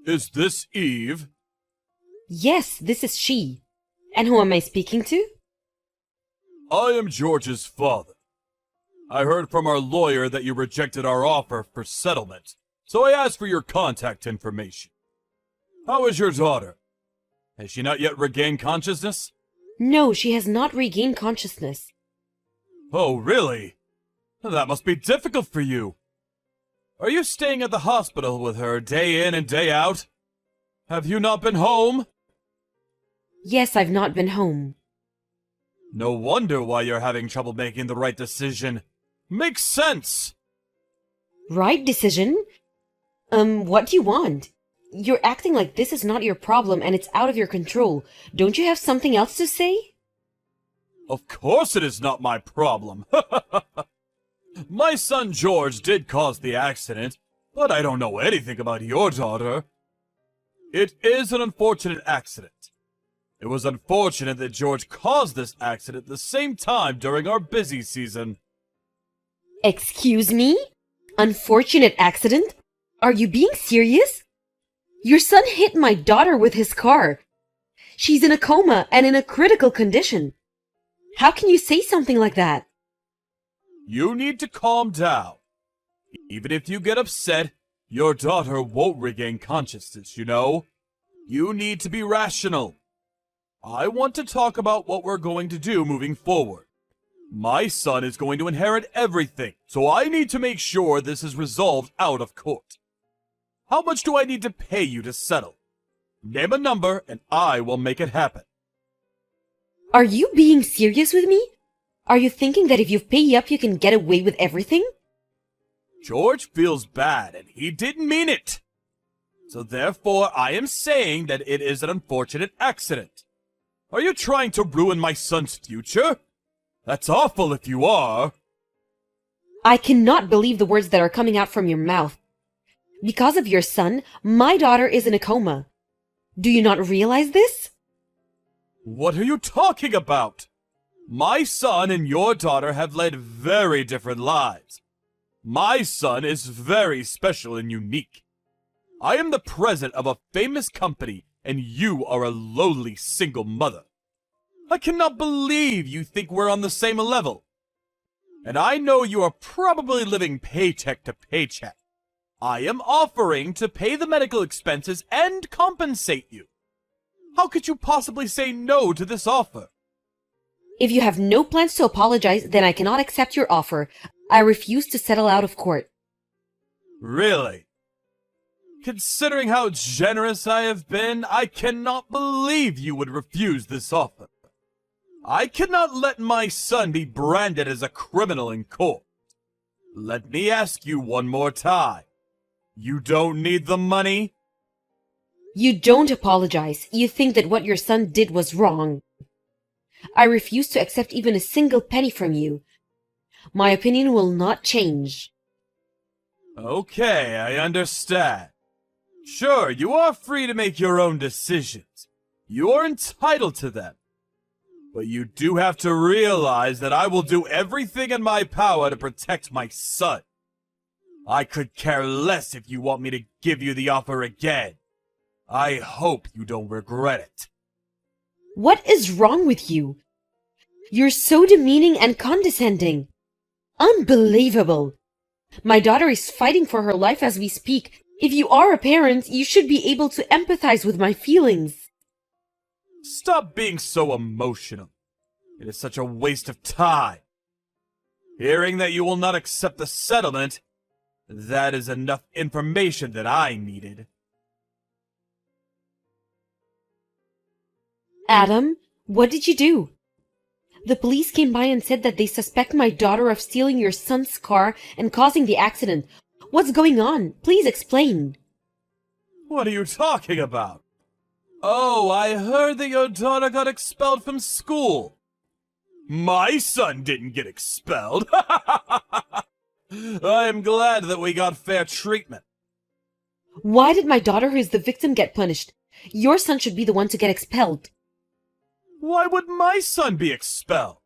Is this Eve? Yes, this is she. And who am I speaking to? I am George's father. I heard from our lawyer that you rejected our offer for settlement, so I asked for your contact information. How is your daughter? Has she not yet regained consciousness? No, she has not regained consciousness. Oh, really? That must be difficult for you. Are you staying at the hospital with her day in and day out? Have you not been home? Yes, I've not been home. No wonder why you're having trouble making the right decision. Makes sense. Right decision? What do you want? You're acting like this is not your problem and it's out of your control. Don't you have something else to say? Of course it is not my problem. My son George did cause the accident, but I don't know anything about your daughter. It is an unfortunate accident. It was unfortunate that George caused this accident at the same time during our busy season. Excuse me? Unfortunate accident? Are you being serious? Your son hit my daughter with his car. She's in a coma and in a critical condition. How can you say something like that? You need to calm down. Even if you get upset, your daughter won't regain consciousness, you know? You need to be rational. I want to talk about what we're going to do moving forward. My son is going to inherit everything, so I need to make sure this is resolved out of court. How much do I need to pay you to settle? Name a number and I will make it happen. Are you being serious with me? Are you thinking that if you pay up you can get away with everything? George feels bad and he didn't mean it. So therefore I am saying that it is an unfortunate accident. Are you trying to ruin my son's future? That's awful if you are. I cannot believe the words that are coming out from your mouth. Because of your son, my daughter is in a coma. Do you not realize this? What are you talking about? My son and your daughter have led very different lives. My son is very special and unique. I am the president of a famous company, and you are a lowly single mother. I cannot believe you think we're on the same level. And I know you are probably living paycheck to paycheck. I am offering to pay the medical expenses and compensate you. How could you possibly say no to this offer? If you have no plans to apologize, then I cannot accept your offer. I refuse to settle out of court. Really? Considering how generous I have been, I cannot believe you would refuse this offer. I cannot let my son be branded as a criminal in court. Let me ask you one more time. You don't need the money? You don't apologize. You think that what your son did was wrong. I refuse to accept even a single penny from you. My opinion will not change. Okay, I understand. Sure, you are free to make your own decisions. You are entitled to them. But you do have to realize that I will do everything in my power to protect my son. I could care less if you want me to give you the offer again. I hope you don't regret it. What is wrong with you? You're so demeaning and condescending. Unbelievable. My daughter is fighting for her life as we speak. If you are a parent, you should be able to empathize with my feelings. Stop being so emotional. It is such a waste of time. Hearing that you will not accept the settlement, that is enough information that I needed. Adam, what did you do? The police came by and said that they suspect my daughter of stealing your son's car and causing the accident. What's going on? Please explain. What are you talking about? Oh, I heard that your daughter got expelled from school. My son didn't get expelled. I am glad that we got fair treatment. Why did my daughter, who is the victim, get punished? Your son should be the one to get expelled. Why would my son be expelled?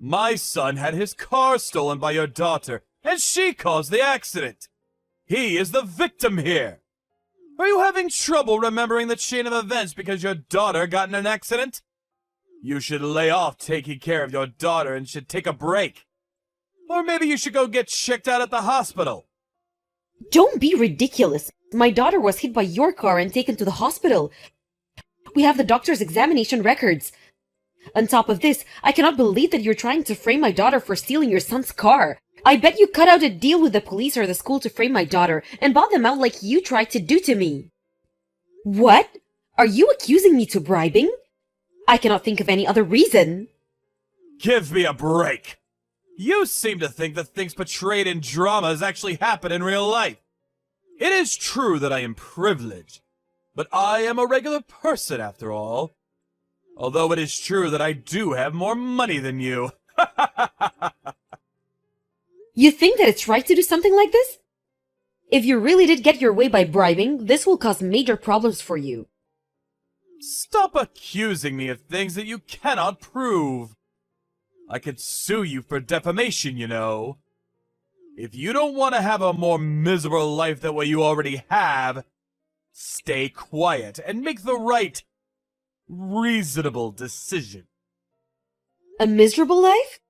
My son had his car stolen by your daughter, and she caused the accident. He is the victim here. Are you having trouble remembering the chain of events because your daughter got in an accident? You should lay off taking care of your daughter and should take a break. Or maybe you should go get checked out at the hospital. Don't be ridiculous. My daughter was hit by your car and taken to the hospital. We have the doctor's examination records. On top of this, I cannot believe that you're trying to frame my daughter for stealing your son's car. I bet you cut out a deal with the police or the school to frame my daughter and bought them out like you tried to do to me. What? Are you accusing me to bribing? I cannot think of any other reason. Give me a break. You seem to think that things portrayed in dramas actually happen in real life. It is true that I am privileged, but I am a regular person after all. Although it is true that I do have more money than you. You think that it's right to do something like this? If you really did get your way by bribing, this will cause major problems for you. Stop accusing me of things that you cannot prove. I could sue you for defamation, you know. If you don't want to have a more miserable life than what you already have, stay quiet and make the right, reasonable decision. A miserable life?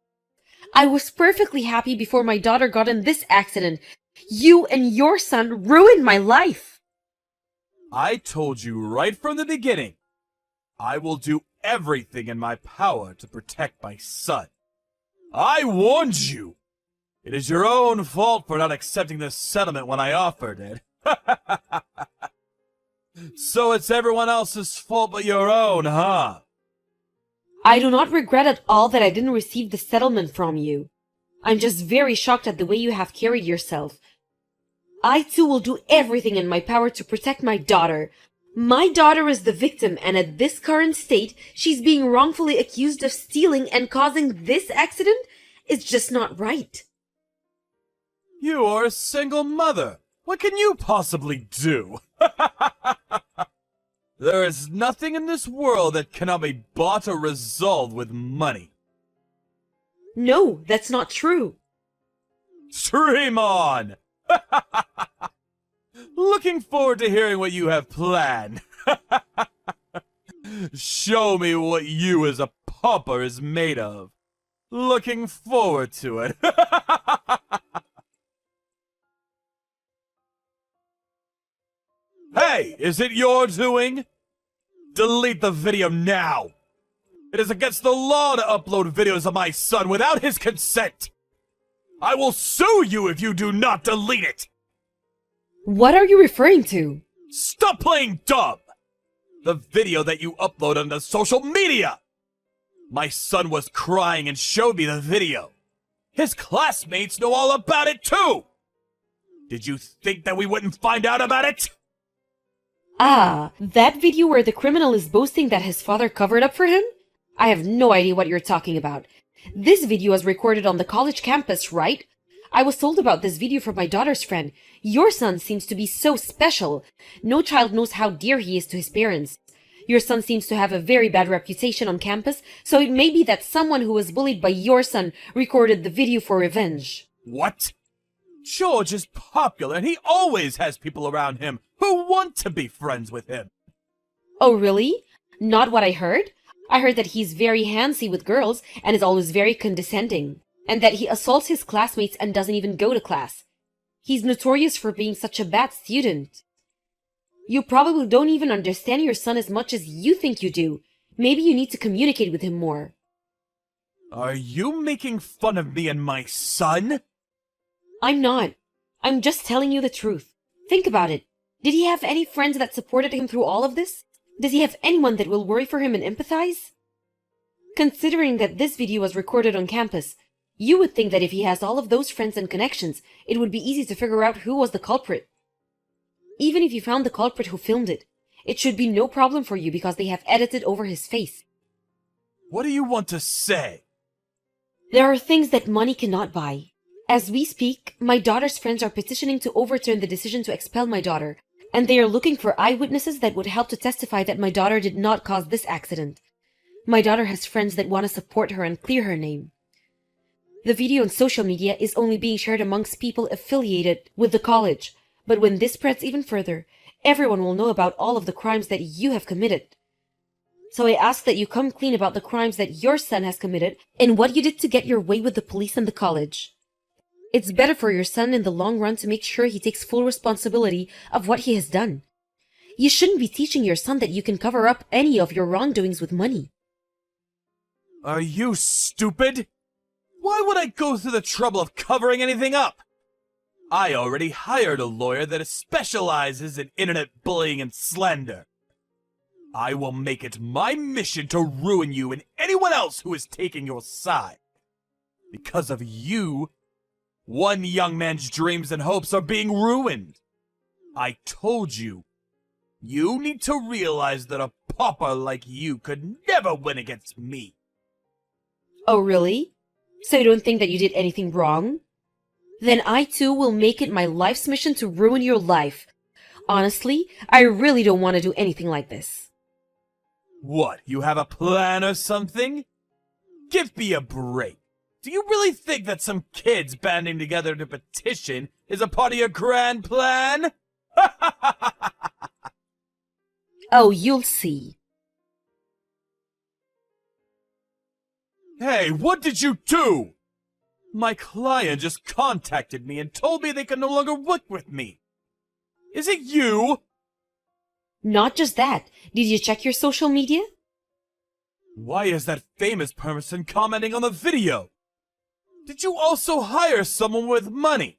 I was perfectly happy before my daughter got in this accident. You and your son ruined my life. I told you right from the beginning, I will do everything in my power to protect my son. I warned you. It is your own fault for not accepting this settlement when I offered it. So it's everyone else's fault but your own, huh? I do not regret at all that I didn't receive the settlement from you. I'm just very shocked at the way you have carried yourself. I too will do everything in my power to protect my daughter. My daughter is the victim, and at this current state, she's being wrongfully accused of stealing and causing this accident. It's just not right. You are a single mother. What can you possibly do? There is nothing in this world that cannot be bought or resolved with money. No, that's not true. Dream on! Looking forward to hearing what you have planned. Show me what you as a pauper is made of. Looking forward to it. Hey, is it your doing? Delete the video now. It is against the law to upload videos of my son without his consent. I will sue you if you do not delete it. What are you referring to? Stop playing dumb. The video that you upload onto social media. My son was crying and showed me the video. His classmates know all about it too. Did you think that we wouldn't find out about it? Ah, that video where the criminal is boasting that his father covered up for him? I have no idea what you're talking about. This video was recorded on the college campus, right? I was told about this video from my daughter's friend. Your son seems to be so special. No child knows how dear he is to his parents. Your son seems to have a very bad reputation on campus, so it may be that someone who was bullied by your son recorded the video for revenge. What? George is popular and he always has people around him who want to be friends with him. Oh, really? Not what I heard? I heard that he's very handsy with girls and is always very condescending, and that he assaults his classmates and doesn't even go to class. He's notorious for being such a bad student. You probably don't even understand your son as much as you think you do. Maybe you need to communicate with him more. Are you making fun of me and my son? I'm not. I'm just telling you the truth. Think about it. Did he have any friends that supported him through all of this? Does he have anyone that will worry for him and empathize? Considering that this video was recorded on campus, you would think that if he has all of those friends and connections, it would be easy to figure out who was the culprit. Even if you found the culprit who filmed it, it should be no problem for you because they have edited over his face. What do you want to say? There are things that money cannot buy. As we speak, my daughter's friends are petitioning to overturn the decision to expel my daughter, and they are looking for eyewitnesses that would help to testify that my daughter did not cause this accident. My daughter has friends that want to support her and clear her name. The video on social media is only being shared amongst people affiliated with the college, but when this spreads even further, everyone will know about all of the crimes that you have committed. So I ask that you come clean about the crimes that your son has committed and what you did to get your way with the police and the college. It's better for your son in the long run to make sure he takes full responsibility of what he has done. You shouldn't be teaching your son that you can cover up any of your wrongdoings with money. Are you stupid? Why would I go through the trouble of covering anything up? I already hired a lawyer that specializes in internet bullying and slander. I will make it my mission to ruin you and anyone else who is taking your side. Because of you, one young man's dreams and hopes are being ruined. I told you, you need to realize that a pauper like you could never win against me. Oh, really? So you don't think that you did anything wrong? Then I too will make it my life's mission to ruin your life. Honestly, I really don't want to do anything like this. What, you have a plan or something? Give me a break. Do you really think that some kids banding together to petition is a part of your grand plan? Oh, you'll see. Hey, what did you do? My client just contacted me and told me they can no longer work with me. Is it you? Not just that. Did you check your social media? Why is that famous person commenting on the video? Did you also hire someone with money?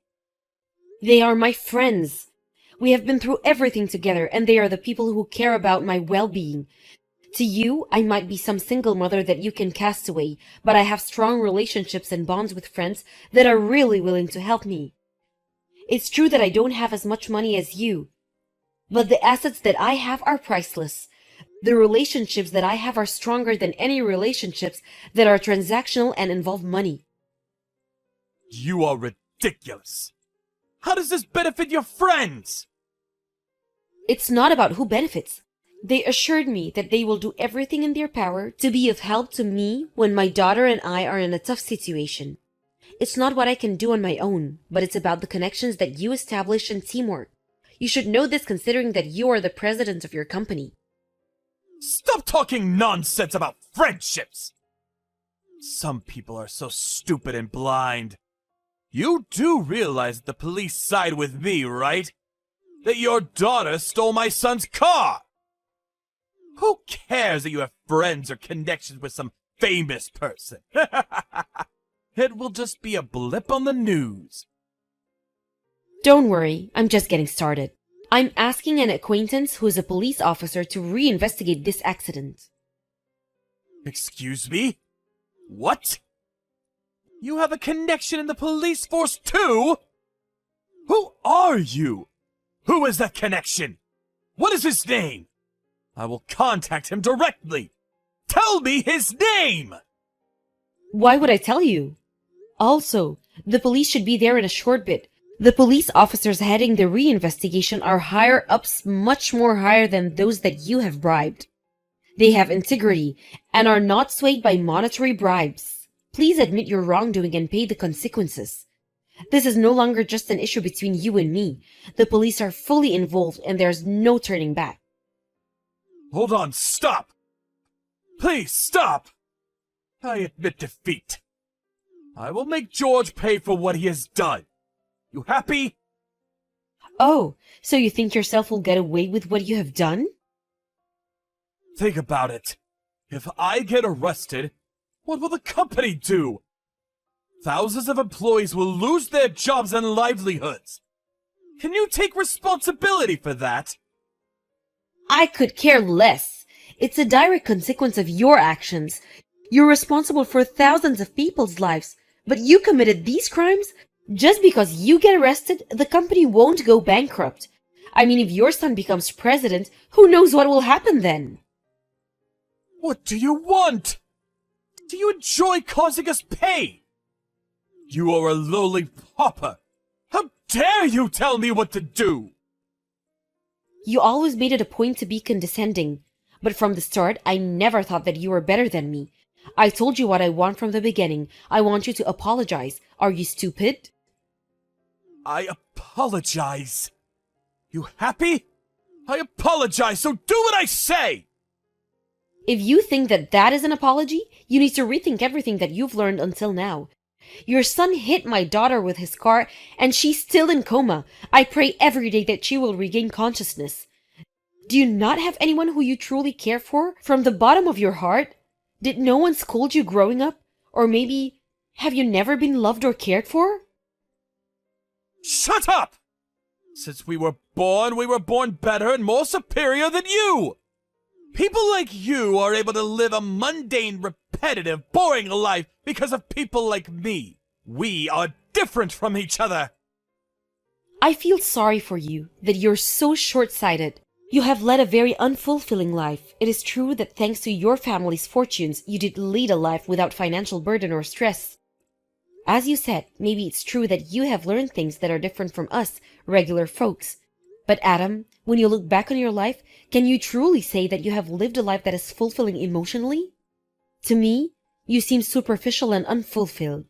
They are my friends. We have been through everything together, and they are the people who care about my well-being. To you, I might be some single mother that you can cast away, but I have strong relationships and bonds with friends that are really willing to help me. It's true that I don't have as much money as you, but the assets that I have are priceless. The relationships that I have are stronger than any relationships that are transactional and involve money. You are ridiculous. How does this benefit your friends? It's not about who benefits. They assured me that they will do everything in their power to be of help to me when my daughter and I are in a tough situation. It's not what I can do on my own, but it's about the connections that you establish and teamwork. You should know this considering that you are the president of your company. Stop talking nonsense about friendships! Some people are so stupid and blind. You do realize that the police side with me, right? That your daughter stole my son's car! Who cares that you have friends or connections with some famous person? It will just be a blip on the news. Don't worry, I'm just getting started. I'm asking an acquaintance who is a police officer to reinvestigate this accident. Excuse me? What? You have a connection in the police force too? Who are you? Who is that connection? What is his name? I will contact him directly. Tell me his name! Why would I tell you? Also, the police should be there in a short bit. The police officers heading the reinvestigation are higher ups, much more higher than those that you have bribed. They have integrity and are not swayed by monetary bribes. Please admit your wrongdoing and pay the consequences. This is no longer just an issue between you and me. The police are fully involved and there's no turning back. Hold on, stop! Please, stop! I admit defeat. I will make George pay for what he has done. You happy? Oh, so you think yourself will get away with what you have done? Think about it. If I get arrested, what will the company do? Thousands of employees will lose their jobs and livelihoods. Can you take responsibility for that? I could care less. It's a direct consequence of your actions. You're responsible for thousands of people's lives, but you committed these crimes? Just because you get arrested, the company won't go bankrupt. I mean, if your son becomes president, who knows what will happen then? What do you want? Do you enjoy causing us pain? You are a lowly pauper. How dare you tell me what to do? You always made it a point to be condescending. But from the start, I never thought that you were better than me. I told you what I want from the beginning. I want you to apologize. Are you stupid? I apologize. You happy? I apologize, so do what I say! If you think that that is an apology, you need to rethink everything that you've learned until now. Your son hit my daughter with his car, and she's still in coma. I pray every day that she will regain consciousness. Do you not have anyone who you truly care for from the bottom of your heart? Did no one scold you growing up? Or maybe, have you never been loved or cared for? Shut up! Since we were born better and more superior than you! People like you are able to live a mundane, repetitive, boring life because of people like me. We are different from each other. I feel sorry for you, that you're so short-sighted. You have led a very unfulfilling life. It is true that thanks to your family's fortunes, you did lead a life without financial burden or stress. As you said, maybe it's true that you have learned things that are different from us, regular folks. But Adam, when you look back on your life, can you truly say that you have lived a life that is fulfilling emotionally? To me, you seem superficial and unfulfilled.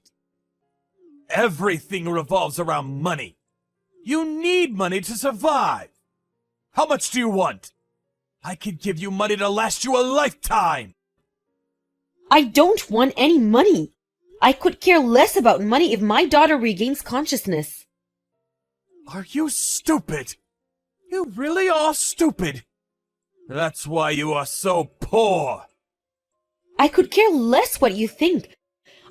Everything revolves around money. You need money to survive. How much do you want? I could give you money to last you a lifetime. I don't want any money. I could care less about money if my daughter regains consciousness. Are you stupid? You really are stupid. That's why you are so poor. I could care less what you think.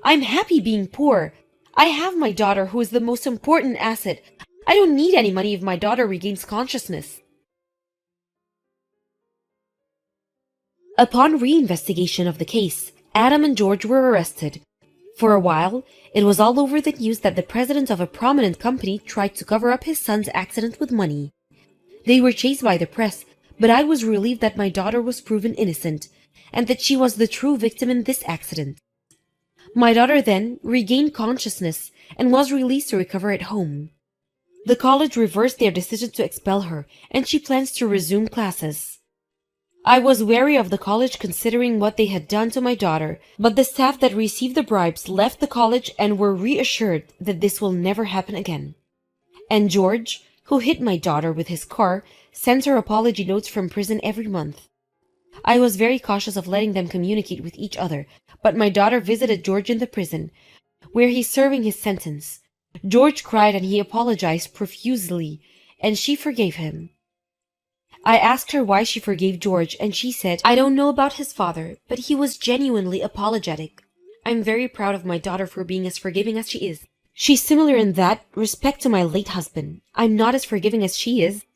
I'm happy being poor. I have my daughter, who is the most important asset. I don't need any money if my daughter regains consciousness. Upon reinvestigation of the case, Adam and George were arrested. For a while, it was all over the news that the president of a prominent company tried to cover up his son's accident with money. They were chased by the press, but I was relieved that my daughter was proven innocent, and that she was the true victim in this accident. My daughter then regained consciousness and was released to recover at home. The college reversed their decision to expel her, and she plans to resume classes. I was wary of the college considering what they had done to my daughter, but the staff that received the bribes left the college and were reassured that this will never happen again. And George, who hit my daughter with his car, sent her apology notes from prison every month. I was very cautious of letting them communicate with each other, but my daughter visited George in the prison, where he's serving his sentence. George cried and he apologized profusely, and she forgave him. I asked her why she forgave George, and she said, "I don't know about his father, but he was genuinely apologetic. I'm very proud of my daughter for being as forgiving as she is. She's similar in that respect to my late husband. I'm not as forgiving as she is."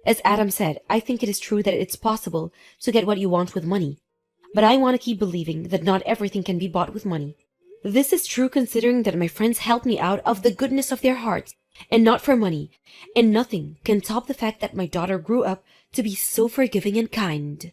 As Adam said, I think it is true that it's possible to get what you want with money. But I want to keep believing that not everything can be bought with money. This is true considering that my friends helped me out of the goodness of their hearts, and not for money, and nothing can top the fact that my daughter grew up to be so forgiving and kind.